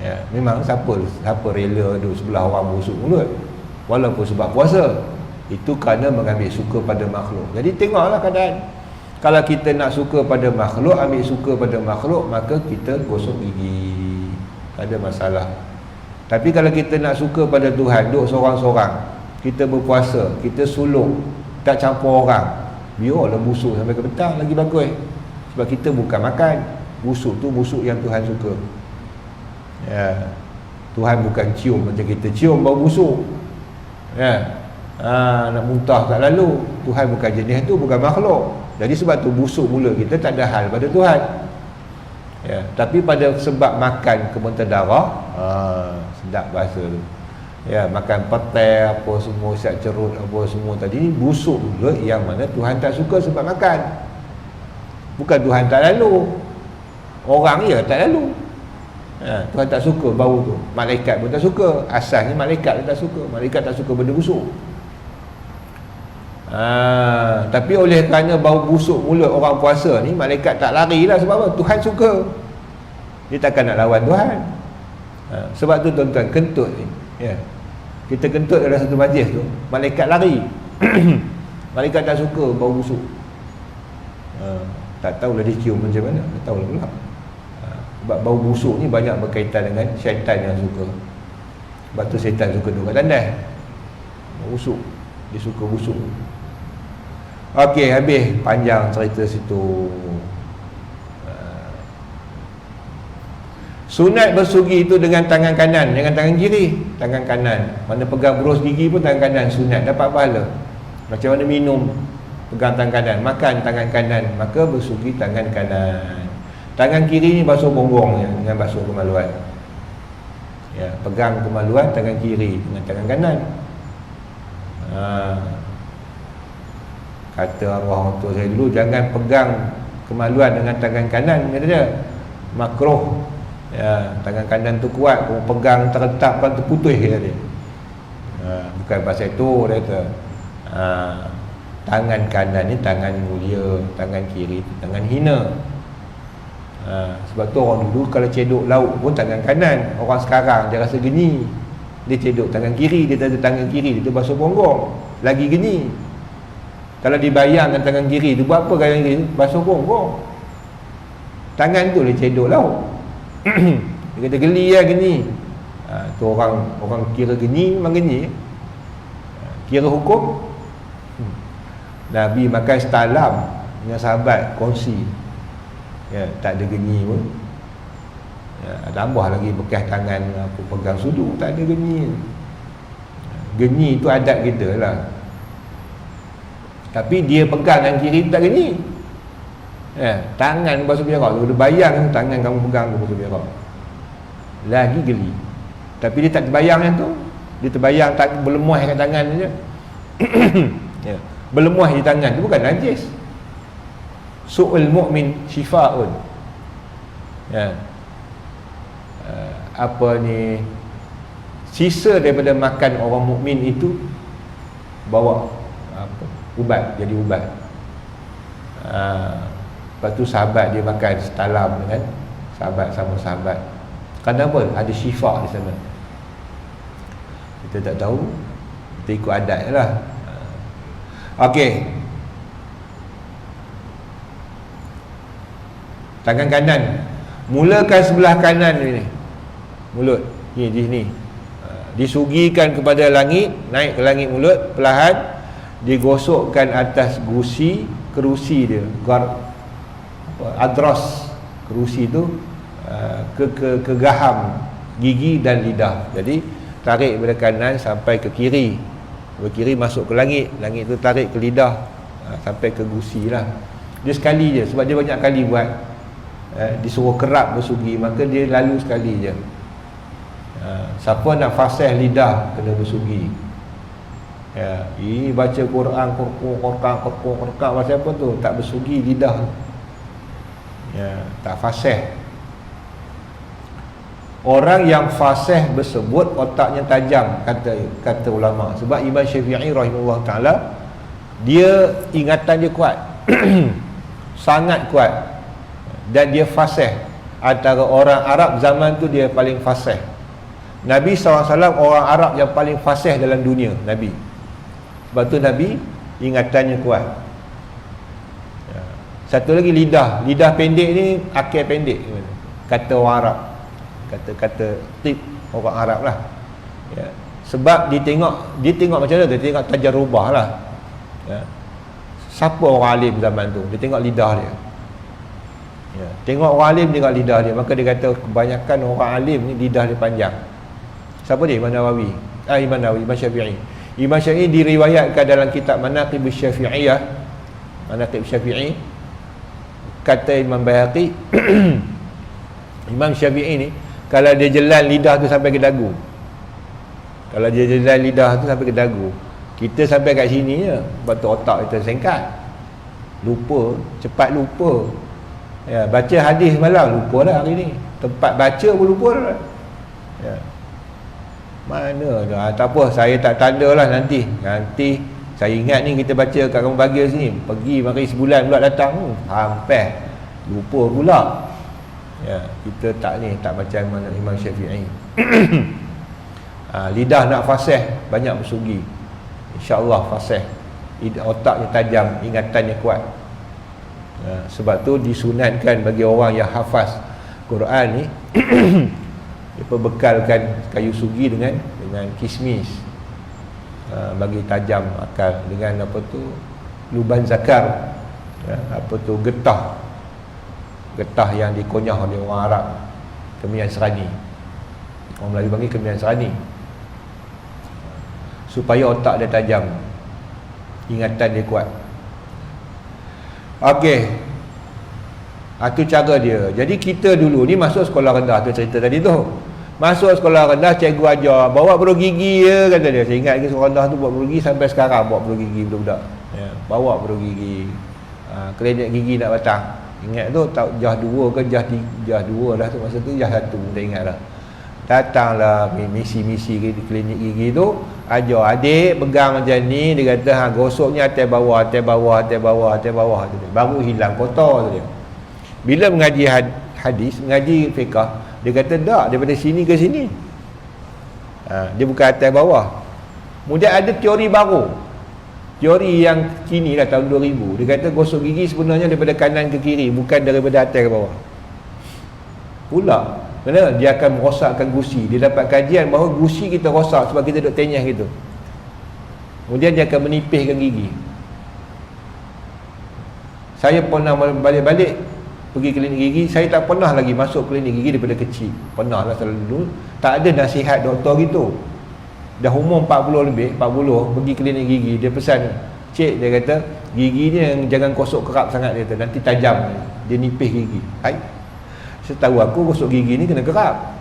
Ya, memang siapa rela duduk sebelah orang busuk mulut walaupun sebab puasa, itu kerana mengambil suka pada makhluk. Jadi tengoklah keadaan. Kalau kita nak suka pada makhluk, ambil suka pada makhluk, maka kita gosok gigi, tak ada masalah. Tapi kalau kita nak suka pada Tuhan, duduk seorang-seorang, kita berpuasa, kita suluk, tak campur orang, biarlah busuk sampai ke petang lagi bagus. Sebab kita bukan makan. Busuk tu busuk yang Tuhan suka. Ya. Tuhan bukan cium macam kita cium bau busuk. Ya. Nak muntah tak lalu. Tuhan bukan jenis tu, bukan makhluk. Jadi sebab tu busuk mula kita tak ada hal pada Tuhan. Ya. Tapi pada sebab makan kemuntah darah, sedap bahasa tu. Ya, makan petai apa semua, siap cerut apa semua tadi, busuk juga yang mana Tuhan tak suka sebab makan. Bukan Tuhan tak lalu, orang ya tak lalu. Tuhan tak suka bau tu, malaikat pun tak suka. Asalnya malaikat tak suka, malaikat tak suka benda busuk. Tapi oleh kerana bau busuk mulut orang puasa ni, malaikat tak lari lah. Sebab apa? Tuhan suka. Dia takkan nak lawan Tuhan. Sebab tu tuan-tuan, kentut ni, ya, kita kentut dalam satu majlis tu, malaikat lari. Malaikat tak suka bau busuk. Tak tahulah dia cium macam mana, tak tahulah pula. Sebab bau busuk ni banyak berkaitan dengan syaitan yang suka. Sebab tu syaitan suka duduk kat tandas. Bau busuk, dia suka busuk. Okey, habis panjang cerita situ. Sunat bersugi itu dengan tangan kanan, dengan tangan kiri. Tangan kanan, mana pegang berus gigi pun tangan kanan, sunat, dapat pahala. Macam mana minum, pegang tangan kanan. Makan tangan kanan, maka bersugi tangan kanan. Tangan kiri ni basuh bonggong dengan basuh kemaluan. Ya, pegang kemaluan tangan kiri dengan tangan kanan. Kata arwah orang tua saya dulu, jangan pegang kemaluan dengan tangan kanan, kata dia, makruh. Ya, tangan kanan tu kuat, kau pegang terletak kan terputus, kata dia. Bukan pasal itu, dia kata. Tangan kanan ni tangan mulia, tangan kiri tu tangan hina. Sebab tu orang dulu kalau cedok lauk pun tangan kanan. Orang sekarang dia rasa geni, dia cedok tangan kiri, dia tak ada tangan kiri, dia basuh bonggong, lagi geni. Kalau dibayangkan tangan kiri tu buat apa, tangan kiri basuh bonggong, tangan tu dia cedok lauk. Dia kata geli lah, geni. Tu orang kira geni, memang geni. Kira hukum. Nabi makan setalam dengan sahabat, kongsi. Ya, tak ada geni pun. Ya, tambah lagi bekas tangan apa, pegang sudu, tak ada geni. Geni tu adat kita lah. Tapi dia pegang tangan kiri tak geni. Ya, tangan basuh berak tu, dia bayang tangan kamu pegang basuh berak, lagi geli. Tapi dia tak terbayang yang tu. Dia terbayang tak berlemuh kat tangan je. Ya, berlemuh di tangan tu bukan najis. Su'ul mu'min shifa'un. Ya. Apa ni, sisa daripada makan orang mukmin itu bawa apa, ubat, jadi ubat. Lepas tu sahabat dia makan setalam dengan sahabat, sama sahabat. Kenapa? Ada syifa di sana. Kita tak tahu, kita ikut adat je lah. Okey, tangan kanan, mulakan sebelah kanan ni, mulut ni di sini, disugikan kepada langit, naik ke langit mulut, perlahan digosokkan atas gusi, kerusi dia, adras kerusi tu, ke gaham gigi dan lidah. Jadi tarik dari kanan sampai ke kiri, dari kiri masuk ke langit, langit tu tarik ke lidah, sampai ke gusi lah. Dia sekali je, sebab dia banyak kali buat. Disuruh kerap bersugi, maka dia lalu sekali je. Siapa nak fasih lidah kena bersugi. Ya, ini baca Quran korkak macam apa tu, tak bersugi lidah. Ya, tak fasih. Orang yang fasih bersebut otaknya tajam, kata ulama. Sebab Imam Syafi'i rahimahullah ta'ala Dia ingatan dia kuat. Sangat kuat. Dan dia fasih. Antara orang Arab zaman tu dia paling fasih. Nabi SAW orang Arab yang paling fasih dalam dunia, Nabi. Sebab tu Nabi ingatannya kuat. Satu lagi lidah. Lidah pendek ni akil pendek, kata orang Arab. Kata tip orang Arab lah. Sebab dia tengok macam mana? Dia tengok tajarubah lah. Siapa orang alim zaman tu? Dia tengok lidah dia. Tengok orang alim, tengok lidah dia. Maka dia kata kebanyakan orang alim ni lidah dia panjang. Siapa dia? Imam Nawawi. Imam Syafi'i. Imam Syafi'i diriwayatkan dalam kitab Manaqib Syafi'iyah. Manaqib Syafi'i, kata Imam Bayhaqi, Imam Syafi'i ni kalau dia jelan lidah tu sampai ke dagu. Kalau dia jelan lidah tu sampai ke dagu. Kita sampai kat sini je. Sebab tu otak kita singkat. Lupa, cepat lupa. Baca hadis malam lupa dah hari ni. Tempat baca pun lupa dah. Mana dah. Tak apa, saya tak tanda lah nanti. Saya ingat ni kita baca kat kamu bahagia sini. Pergi mari sebulan pula datang. Hampir lupa pula. Kita tak macam mana Imam Syafi'i. Lidah nak fasih, banyak bersugi. InsyaAllah fasih. Otaknya tajam, ingatannya kuat. Sebab tu disunatkan bagi orang yang hafaz Quran ni dia perbekalkan kayu sugi dengan kismis, bagi tajam akal. Dengan apa tu, luban zakar, getah yang dikonyah oleh orang Arab, kemian serani. Orang Melayu panggil kemian serani. Supaya otak dia tajam, ingatan dia kuat. Okey, itu cara dia. Jadi kita dulu ni masuk sekolah rendah tu, cerita tadi tu. Masuk sekolah rendah, cikgu ajar bawa beru gigi je, kata dia. Saya ingat lagi sekolah rendah tu buat beru gigi sampai sekarang, bawa beru gigi budak-budak. Bawa beru gigi. Klinik gigi nak batang. Ingat tu tak jah 2 ke jah 2 dah tu, masa tu jah 1, tak ingat dah. Datanglah misi-misi di klinik gigi tu, ajar adik pegang macam ni, dia kata gosoknya atas bawah tu dia. Baru hilang kotor tu dia. Bila mengaji hadis, mengaji fiqh, dia kata tak, daripada sini ke sini. Dia bukan atas bawah. Kemudian ada teori baru, teori yang kini lah tahun 2000. Dia kata gosok gigi sebenarnya daripada kanan ke kiri, bukan daripada atas ke bawah. Pula kerana dia akan merosakkan gusi. Dia dapat kajian bahawa gusi kita rosak sebab kita duduk tenyah gitu. Kemudian dia akan menipihkan gigi. Saya pernah balik-balik pergi klinik gigi. Saya tak pernah lagi masuk klinik gigi daripada kecil. Pernah lah selalu dulu. Tak ada nasihat doktor gitu. Dah umur 40 lebih, 40, pergi klinik gigi. Dia pesan, cik, dia kata gigi ni yang jangan kosok kerap sangat, dia kata, nanti tajam. Dia nipih gigi. Setahu aku gosok gigi ni kena kerap.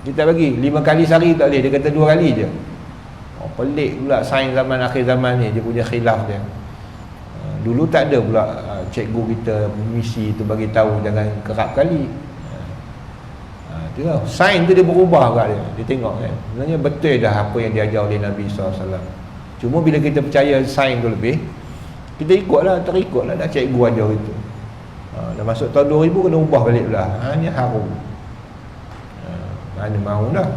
Dia tak bagi 5 kali sehari tak boleh. Dia kata 2 kali je. Pelik pula sains zaman akhir zaman ni. Dia punya khilaf dia. Dulu tak ada pula cikgu kita misi tu bagi tahu jangan kerap kali. Tengok sains tu dia berubah kat dia. Dia tengok kan, sebenarnya betul dah apa yang diajar oleh Nabi SAW. Cuma bila kita percaya sains tu lebih, kita ikutlah, terikutlah dah cikgu ajar itu. Dah masuk tahun 2000 kena ubah balik pula. Ni harum. Mana mahu dah.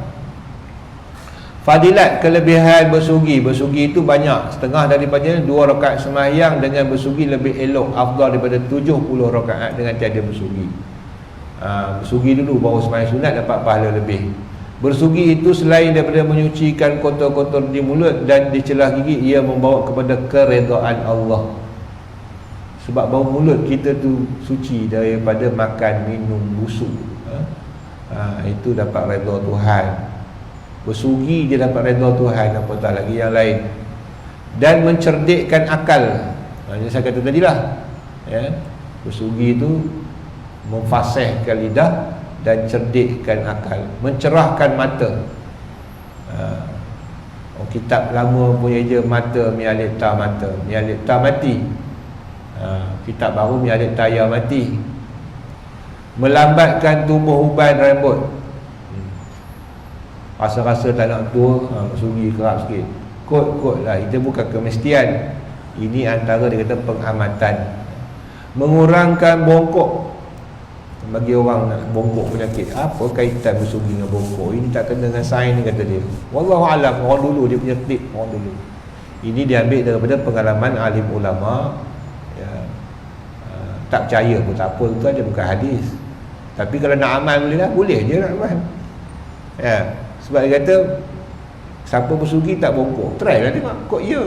Fadilat, kelebihan bersugi. Bersugi itu banyak. Setengah daripadanya 2 rakaat sembahyang dengan bersugi lebih elok, afdal daripada 70 rakaat dengan tiada bersugi. Bersugi dulu baru sembahyang sunat dapat pahala lebih. Bersugi itu selain daripada menyucikan kotor-kotor di mulut dan di celah gigi, ia membawa kepada keredaan Allah. Sebab bau mulut kita tu suci daripada makan, minum, busuk. Itu dapat redha Tuhan. Bersugi dia dapat redha Tuhan, apatah lagi yang lain. Dan mencerdikkan akal. Yang saya kata tadilah, bersugi itu memfasihkan lidah dan cerdikkan akal, mencerahkan mata. Kitab lama punya je mata mialita mata, mialita mati. Kitab baru mialita ya mati. Melambatkan tumbuh uban rambut. Rasa-rasa tak nak tua, bersugi kerap sikit. Kot lah, itu bukan kemestian. Ini antara dia kata pengamatan. Mengurangkan bongkok. Bagi orang nak bongkok penyakit, apa kaitan bersugi dengan bongkok? Ini tak kena dengan sains ni, kata dia. Wallahu alam, orang dulu dia punya tip, orang dulu. Ini diambil daripada pengalaman alim ulama. Ya. Tak percaya pun tak apa, itu aja bukan hadis. Tapi kalau nak amal boleh lah, boleh je nak amal. Ya. Sebab dia kata siapa bersugi tak bongkok, try lah tengok, kok ya.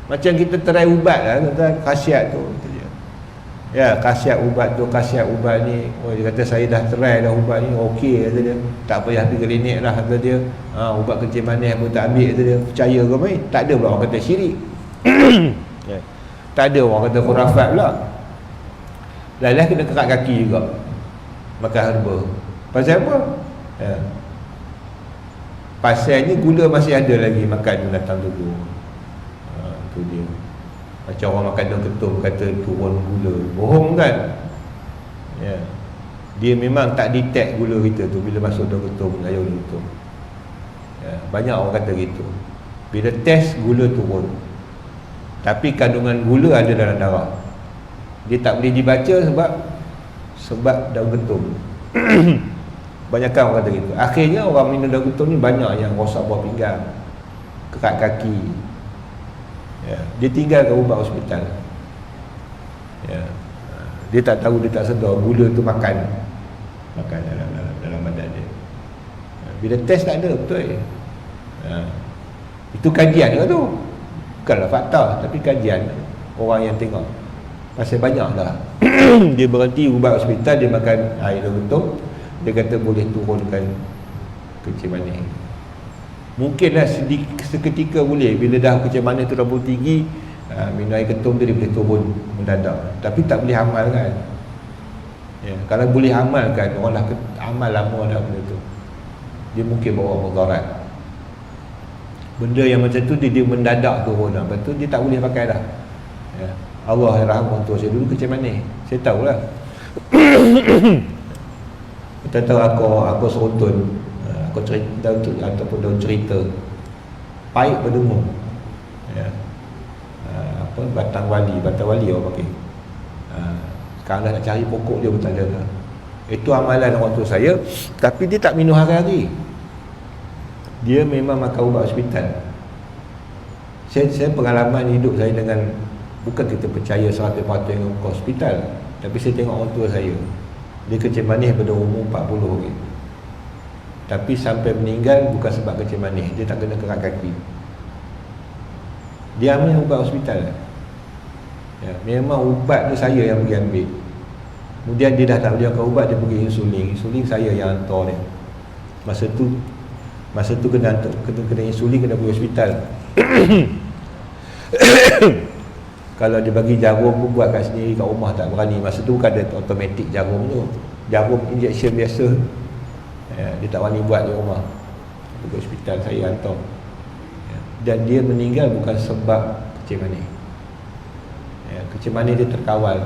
Macam kita try ubat lah, kata khasiat tu. Ya, khasiat ubat tu, khasiat ubat ni. Oh, dia kata saya dah try dah ubat ni, okey kata dia. Tak payah pergi klinik lah kata dia. Ubat kencing manis pun tak ambil kata dia. Percaya ke mai? Tak ada pula orang kata syirik. Ya. Tak ada orang kata khurafat pula. Lalah kena kerat kaki juga. Makan herba. Pasal apa? Ya. Pasalnya gula masih ada lagi makan binatang dulu. Itu dia. Macam orang makan daun ketum kata turun gula. Bohong kan? Ya. Dia memang tak detect gula kita tu bila masuk daun ketum, ayam ketum. Ya. Banyak orang kata gitu. Bila test gula turun. Tapi kandungan gula ada dalam darah. Dia tak boleh dibaca sebab daun ketum. Banyakkan orang kata gitu. Akhirnya orang minum daun ketum ni banyak yang rosak buah pinggang, kerat kaki. Ya, dia tinggalkan ubat hospital. Ya. Dia tak tahu, dia tak sedar gula tu makan dalam badan dia. Bila test tak ada, betul. Itu kajian ke tu? Bukanlah fakta, tapi kajian orang yang tengok. Pasal banyak dah. Dia berhenti ubat hospital, dia makan air betul. Dia kata boleh turunkan kencing manis. Mungkinlah seketika boleh. Bila dah kencing manis tu terlalu tinggi, minum air ketum tu dia boleh turun mendadak. Tapi tak boleh amalkan. Ya, kalau boleh amalkan, orang dah amal lama dah benda tu, dia mungkin bawa mudarat. Benda yang macam tu dia mendadak turun dah. Lepas tu dia tak boleh pakai dah. Ya. Allah yang rahmat orang tua saya dulu kencing manis. Saya tahulah. Kita tahu aku serontun, aku cerita ataupun daun cerita pahit berdengung. Ya. Batang wali orang pakai. Sekarang dah nak cari pokok dia pun tak ada dah. Itu amalan orang tua saya, tapi dia tak minum hari-hari. Dia memang makan ubat hospital. Saya pengalaman hidup saya dengan, bukan kita percaya 100% dengan ke hospital, tapi saya tengok orang tua saya, dia kencing manis pada umur 40 hari. Tapi sampai meninggal bukan sebab kencing manis, dia tak kena kerat kaki. Dia ambil ubat hospital. Ya, memang ubat tu saya yang pergi ambil. Kemudian dia dah tak boleh makan ubat, dia pergi insulin. Insulin saya yang hantar dia. Masa tu kena insulin, kena pergi hospital. Kalau dia bagi jarum pun buat kat sendiri kat rumah tak berani. Masa tu bukan ada automatic jarum tu, jarum injection biasa. Ya, dia tak berani buat di rumah. Pergi hospital, saya hantar. Ya, dan dia meninggal bukan sebab kencing manis. Ya, kencing manis dia terkawal.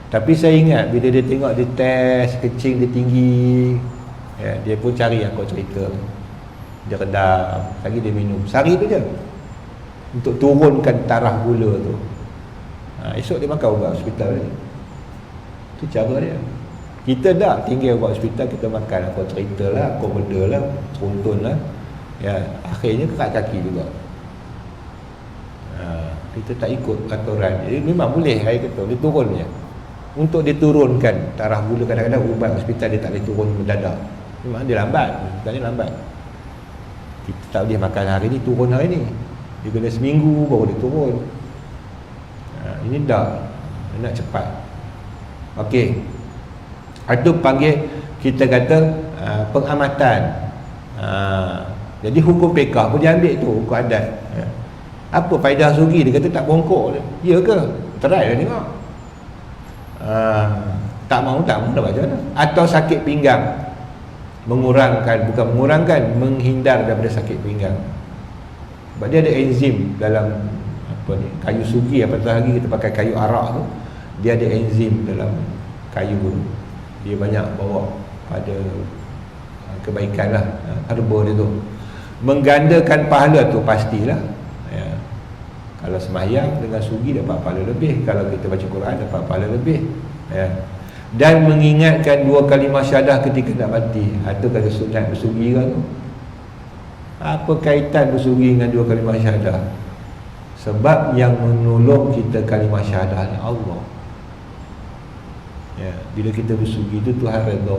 Tapi saya ingat bila dia tengok dia test kencing dia tinggi, ya, dia pun cari aku cerita. Dia redam, lagi dia minum. Sehari tu je untuk turunkan taraf gula tu. Esok dia makan ubat hospital ni. Itu cara dia. Kita dah tinggal ubat hospital, kita makan aku cerita lah, aku benda lah, contoh lah. Ya, akhirnya kerat kaki juga. Kita tak ikut aturan. Jadi memang boleh air ketum, dia turun je. Untuk dia turunkan taraf gula, kadang-kadang ubat hospital dia tak boleh turun mendadak. Memang dia lambat, sebenarnya lambat. Kita tak boleh makan hari ni, turun hari ni. Dia kena seminggu baru dia turun. Ini dah nak cepat. Okey. Itu panggil, kita kata pengamatan. Jadi hukum fiqah pun dia ambil tu, hukum adat. Apa faedah sugi? Dia kata tak bongkok dia. Ya ke? Try lah tengok. Tak mahu dah baca dah. Atau sakit pinggang, bukan mengurangkan, menghindar daripada sakit pinggang. Sebab dia ada enzim dalam kayu sugi. Apatah lagi kita pakai kayu arak tu, dia ada enzim dalam kayu tu. Dia banyak bawa pada kebaikan lah, herba dia tu. Menggandakan pahala tu pastilah, ya. Kalau sembahyang dengan sugi dapat pahala lebih, kalau kita baca Quran dapat pahala lebih, ya. Dan mengingatkan dua kalimah syahadah ketika nak mati. Itu kata sunat bersugi kan tu. Apa kaitan bersugi dengan dua kalimah syahadah? Sebab yang menolong kita kalimah syahadah ni Allah, ya. Bila kita bersugi itu Tuhan redha,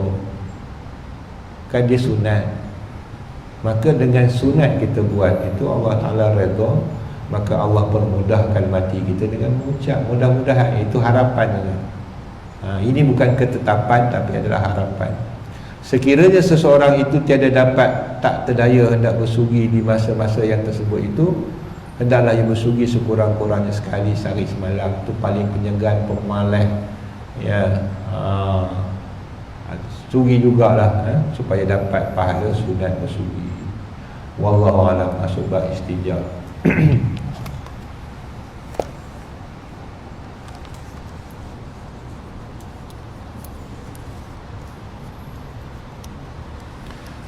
kan dia sunat. Maka dengan sunat kita buat itu Allah Ta'ala redha, maka Allah permudahkan mati kita dengan mengucap mudah-mudahan. Itu harapannya. Ini bukan ketetapan tapi adalah harapan. Sekiranya seseorang itu tiada dapat, tak terdaya hendak bersugi di masa-masa yang tersebut itu, hendaklah ia bersugi sekurang-kurangnya sekali sehari semalam. Itu paling penyegan, pemalas, ya. Sugi jugalah, supaya dapat pahala sunat bersugi. Wallahu a'lam. Masuk bab istijab.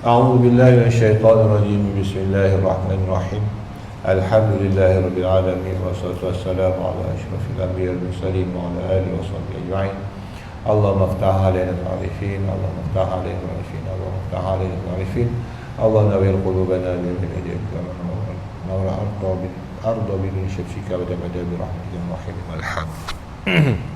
A'udzu billahi minasyaitonir rajim. Bismillahirrahmanirrahim. Alhamdulillahirabbil alamin wassalatu wassalamu ala asyrafil anbiya'i wal mursalin wa ala alihi washabbihi ajma'in. Allahumma iftah 'alaina al-'arifin, Allahumma iftah 'alaina al-'arifin, Allahumma iftah 'alaina al-'arifin. Allah nawwir qulubana bi hidayah wa nawwir arda bi nurika wa tabadda bi rahmatika ya rahim. Alhamdulillah.